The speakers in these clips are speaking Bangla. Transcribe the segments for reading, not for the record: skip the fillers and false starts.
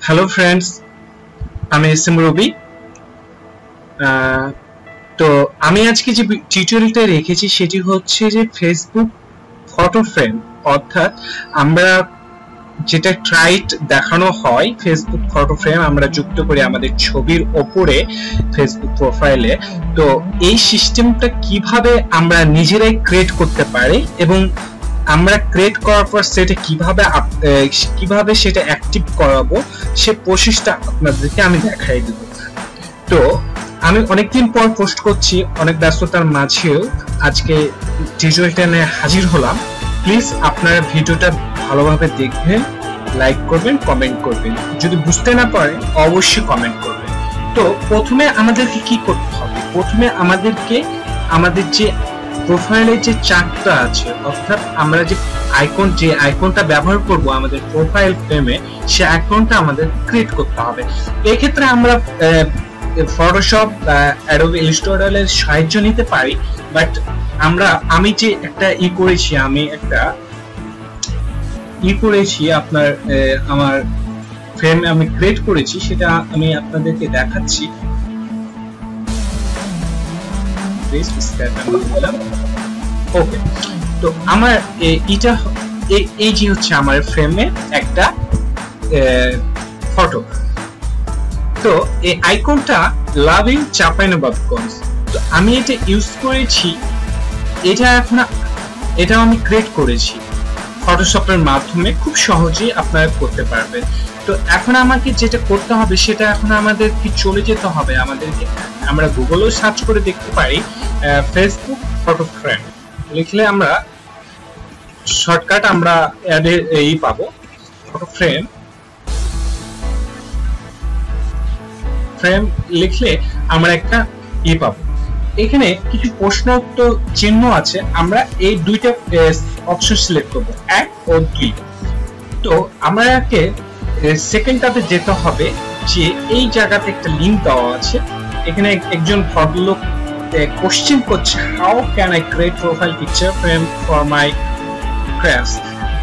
হ্যালো ফ্রেন্ডস, আমি এসএম রবি। তো আমি আজকে যে টিউটোরিয়ালটা রেখেছি সেটি হচ্ছে যে ফেসবুক ফটো ফ্রেম, অর্থাৎ আমরা যেটা ট্রাইট দেখানো হয় ফেসবুক ফটো ফ্রেম আমরা যুক্ত করি আমাদের ছবির ওপরে ফেসবুক প্রোফাইলে। তো এই সিস্টেমটা কিভাবে আমরা নিজেরাই ক্রিয়েট করতে পারি এবং আমরা ক্রিয়েট করার পর সেটা কিভাবে সেটা অ্যাক্টিভ করাবো সে প্রসেসটা আপনাদেরকে আমি দেখাই দেব। তো আমি অনেকদিন পর পোস্ট করছি, অনেক ব্যস্ততার মাঝেও আজকে টিউটোরিয়ালটা নিয়ে হাজির হলাম। প্লিজ আপনারা ভিডিওটা ভালোভাবে দেখবেন, লাইক করবেন, কমেন্ট করবেন। যদি বুঝতে না পারেন অবশ্যই কমেন্ট করবেন। তো প্রথমে আমাদেরকে কি করতে হবে? প্রথমে আমাদেরকে আমাদের যে প্রোফাইলে যে চার্টটা আছে, অর্থাৎ আমরা যে আইকনটা ব্যবহার করব আমাদের প্রোফাইল ফ্রেমে, সে আইকনটা আমাদের ক্রিয়েট করতে হবে। এই ক্ষেত্রে আমরা ফটোশপ বা অ্যাডোবি ইলাস্ট্রেটরের সাহায্য নিতে পারি, বাট আমি যে একটা করেছি আপনার আমার ফ্রেম আমি ক্রিয়েট করেছি, সেটা আমি আপনাদেরকে দেখাচ্ছি। ওকে, তো আমার এটা এই যে হচ্ছে আমার ফ্রেমে একটা ফটো। তো এই আইকনটা লাভিং চাঁপাইনবাবগঞ্জ, তো আমি এটা ইউজ করেছি। এটা আমি ক্রিয়েট করেছি ফটোশপের মাধ্যমে, খুব সহজেই আপনারা করতে পারবেন। তো এখন আমাকে যেটা করতে হবে সেটা এখন আমাদেরকে চলে যেতে হবে আমরা গুগলেও সার্চ করে দেখতে পারি ফেসবুক ফটো ফ্রেম লিখলে আমরা শর্টকাট আমরা এই পাবো, ফটো ফ্রেম লিখলে আমরা একটা পাবো। এখানে কিছু প্রশ্ন উত্তর চিহ্ন আছে, আমরা এই দুইটা অপশন সিলেক্ট করবো, 1 ও 2। তো আমাকে সেকেন্ডটাতে যেতে হবে যে এই জায়গাতে একটা লিংক দেওয়া আছে। এখানে একজন ভদ্রলোক কোশ্চেন করছে, how can I create profile picture frame for my crafts.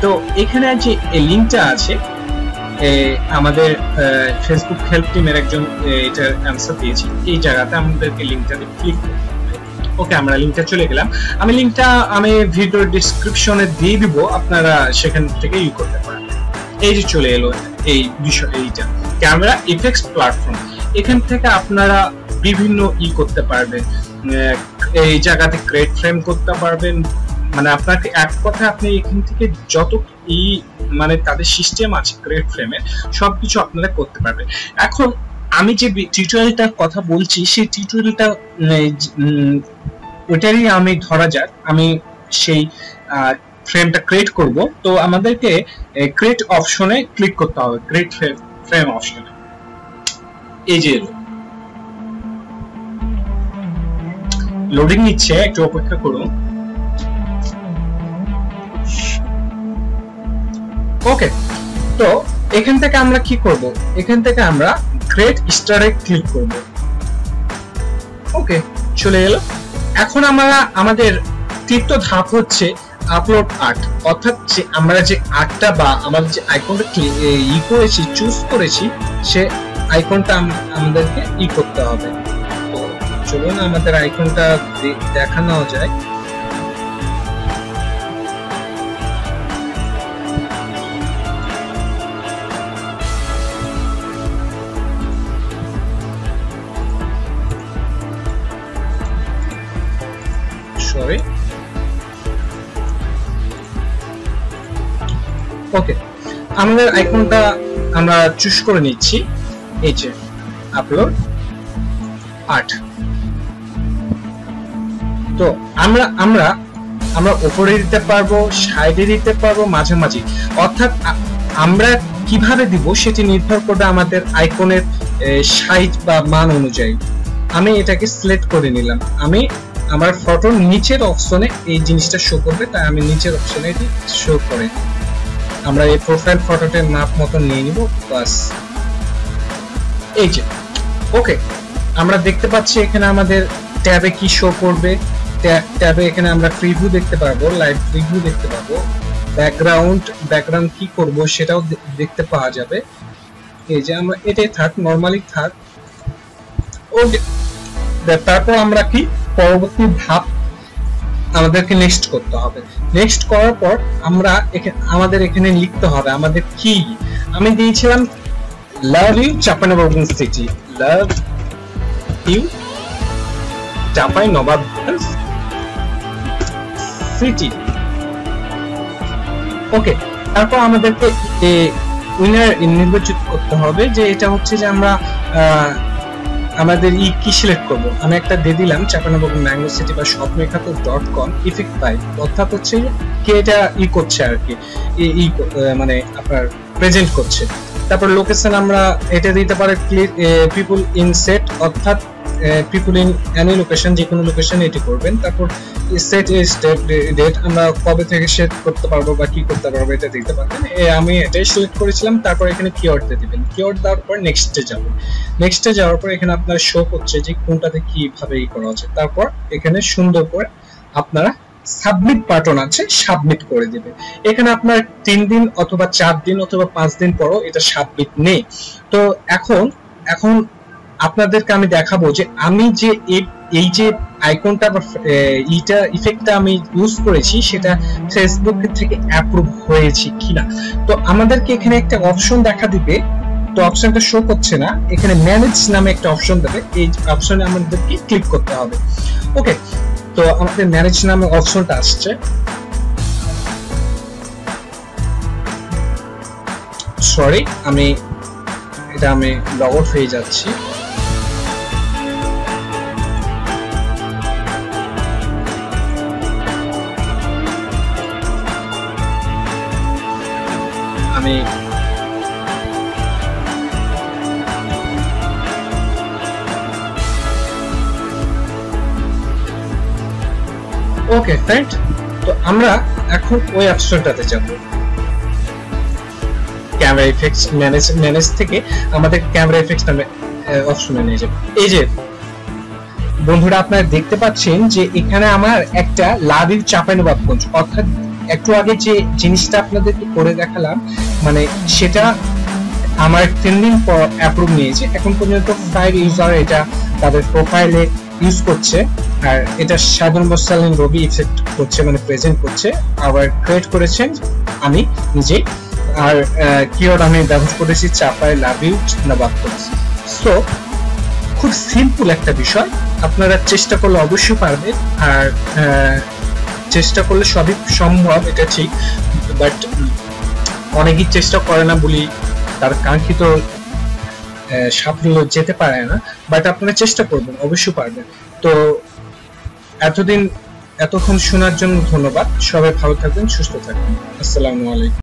তো এখানে যে এই লিংকটা আছে, আমাদের ফেসবুক হেল্প টিমের একজন এটার অ্যান্সার দিয়েছি। এই জায়গাতে আমাদেরকে লিংকটাতে ক্লিক করতে হবে। ওকে, আমরা লিংকটা চলে গেলাম। আমি ভিডিও ডেসক্রিপশনে দিয়ে দিব, আপনারা সেখান থেকে ইউজ করতে পারেন। এই যে চলে এলো এই বিষয়, এইটা ক্যামেরা ইফেক্টস প্ল্যাটফর্ম। এখান থেকে আপনারা বিভিন্ন করতে পারবেন, এই জায়গাতে ক্রিয়েট ফ্রেম করতে পারবেন। মানে আপনাকে এক কথায় আপনি এখান থেকে যত মানে তাদের সিস্টেম আছে ক্রিয়েট ফ্রেমের, সবকিছু আপনারা করতে পারবেন। এখন আমি যে টিউটোরিয়ালটার কথা বলছি, সেই টিউটোরিয়ালটা ওইটারই আমি ধরা যাক আমি সেই ফ্রেমটা ক্রিয়েট করব। তো আমাদেরকে ক্রিয়েট অপশনে ক্লিক করতে হবে, ক্রিয়েট ফ্রেম অপশনে। এই যে লোডিং নিচ্ছে, একটু অপেক্ষা করুন। ওকে, তো এখান থেকে আমরা কি করব? এখান থেকে আমরা ক্রিয়েট স্টারে ক্লিক করব। ওকে, চলে এলো। এখন আমাদের তৃতীয় ধাপ হচ্ছে আপলোড আর্ট, অর্থাৎ যে আমরা যে আর্টটা বা আমাদের যে আইকনটা চুজ করেছি, সে আইকনটা আমাদেরকে করতে হবে। তো চলুন আমাদের আইকনটা দেখানো যায়। ওকে, আমাদের আইকনটা আমরা চুজ করে নিচ্ছি। এই যে আপলোড আর্ট। তো আমরা উপরে দিতে পারবো, সাইডে দিতে পারবো, মাঝামাঝি। অর্থাৎ আমরা কিভাবে দিব সেটি নির্ভর করবে আমাদের আইকনের সাইজ বা মান অনুযায়ী। আমি এটাকে সিলেক্ট করে নিলাম। আমার ফটোর নিচের অপশনে এই জিনিসটা শো করবে, তাই আমি নিচের অপশনে এটি শো করে আমরা এই প্রোফাইল ফটোটার মাপ মতো নিয়ে নিব, বাস। এই যে ওকে, আমরা দেখতে পাচ্ছি এখানে আমাদের ট্যাবে কি শো করবে। ট্যাবে এখানে আমরা প্রিভিউ দেখতে পারবো, লাইভ প্রিভিউ দেখতে পাবো, ব্যাকগ্রাউন্ড কি করব সেটাও দেখতে পাওয়া যাবে। এই যে আমরা এটাই থাক, নরমালি থাক। ওকে, তারপর আমরা কি পরবর্তী ধাপ আমাদেরকে নেক্সট করতে হবে। নেক্সট করার পর আমরা আমাদের এখানে লিখতে হবে আমাদের কি। আমি দিয়েছিলাম love you Chapainawabganj city, love you Chapainawabganj city. Okay, তারপর আমাদেরকে উইনার নির্বাচিত করতে হবে, যে এটা হচ্ছে যে আমরা আমাদের কি সিলেক্ট করব। আমি একটা দিয়ে দিলাম চাঁপাইনবাবগঞ্জ ম্যাঙ্গো সিটি বা স্বপ্নখাত.com ইফেক্ট পাইপ, অর্থাৎ হচ্ছে কে এটা করছে আর কি, মানে আপনার প্রেজেন্ট করছে। তারপর লোকেশন আমরা এটা দিতে পারি পিপল ইন সেট, অর্থাৎ পিপল ইন এনি লোকেশন, যে কোনো লোকেশন এটি করবেন। তারপর সেট ডেট, আমরা কবে থেকে সেট করতে পারবো বা কি করতে পারবো এটা দিতে পারবেন। আমি এটাই সিলেক্ট করেছিলাম। তারপর এখানে কিওয়ার্ড দিয়ে দিবেন। কিওয়ার্ড দেওয়ার পর নেক্সটে যাবেন। নেক্সটে যাওয়ার পর এখানে আপনার শো করছে যে কোনটাতে কিভাবে করা হচ্ছে। তারপর এখানে সুন্দর করে আপনারা সাবমিট বাটন আছে, সাবমিট করে দিবেন। এখানে আপনার 3 দিন অথবা 4 দিন অথবা 5 দিন পরও এটা সাবমিট নেই। তো এখন আপনাদেরকে আমি দেখাবো যে আমি যে এই যে আইকনটা বা এইটা ইফেক্টটা আমি ইউজ করেছি সেটা ফেসবুক থেকে অ্যাপ্রুভ হয়েছে কিনা। তো আমাদেরকে এখানে একটা অপশন দেখা দিবে, তো অপশনটা শো করছে না। এখানে ম্যানেজ নামে একটা অপশন দেবে, এই অপশনে আমাদেরকে ক্লিক করতে হবে। ওকে, তো আমাদের ম্যানেজ নামে অপশনটা আসছে। সরি, আমি লগ আউট হয়ে যাচ্ছি। আমি ওকে ফ্রেন্ড, তো আমরা এখন ওই অপশনটাতে যাব। ক্যামেরা ইফেক্টস ম্যানেজ থেকে আমাদের ক্যামেরা ইফেক্টস নামে অপশনে নিয়ে যাবে। এই যে বন্ধুরা আপনারা দেখতে পাচ্ছেন যে এখানে আমার একটা লাভ ইউ চাঁপাইনবাবগঞ্জ, অর্থাৎ একটু আগে যে জিনিসটা আপনাদেরকে করে দেখালাম, মানে সেটা আমার 3 দিন পর অ্যাপ্রুভ নিয়েছে। এখন পর্যন্ত 5 ইউজার এটা তাদের প্রোফাইলে ইউজ করছে, আর এটা সাধারণ বসালেন রবি ইফেক্ট করছে, মানে প্রেজেন্ট করছে। আবার ক্রিয়েট করেছেন আমি নিজে, আর কিওয়ার্ড আমি ব্যবহার করেছি চাপাই লাভ ইউ নবাবগঞ্জ। সো খুব সিম্পল একটা বিষয়, আপনারা চেষ্টা করলে অবশ্যই পারবেন। আর চেষ্টা করলে সবই সম্ভব, এটা ঠিক, বাট অনেকেই চেষ্টা করে না বলি তার কাঙ্ক্ষিত সাফল্য যেতে পারে না। বাট আপনারা চেষ্টা করবেন, অবশ্যই পারবেন। তো এতক্ষণ শোনার জন্য ধন্যবাদ। সবাই ভালো থাকবেন, সুস্থ থাকবেন। আসসালামু আলাইকুম।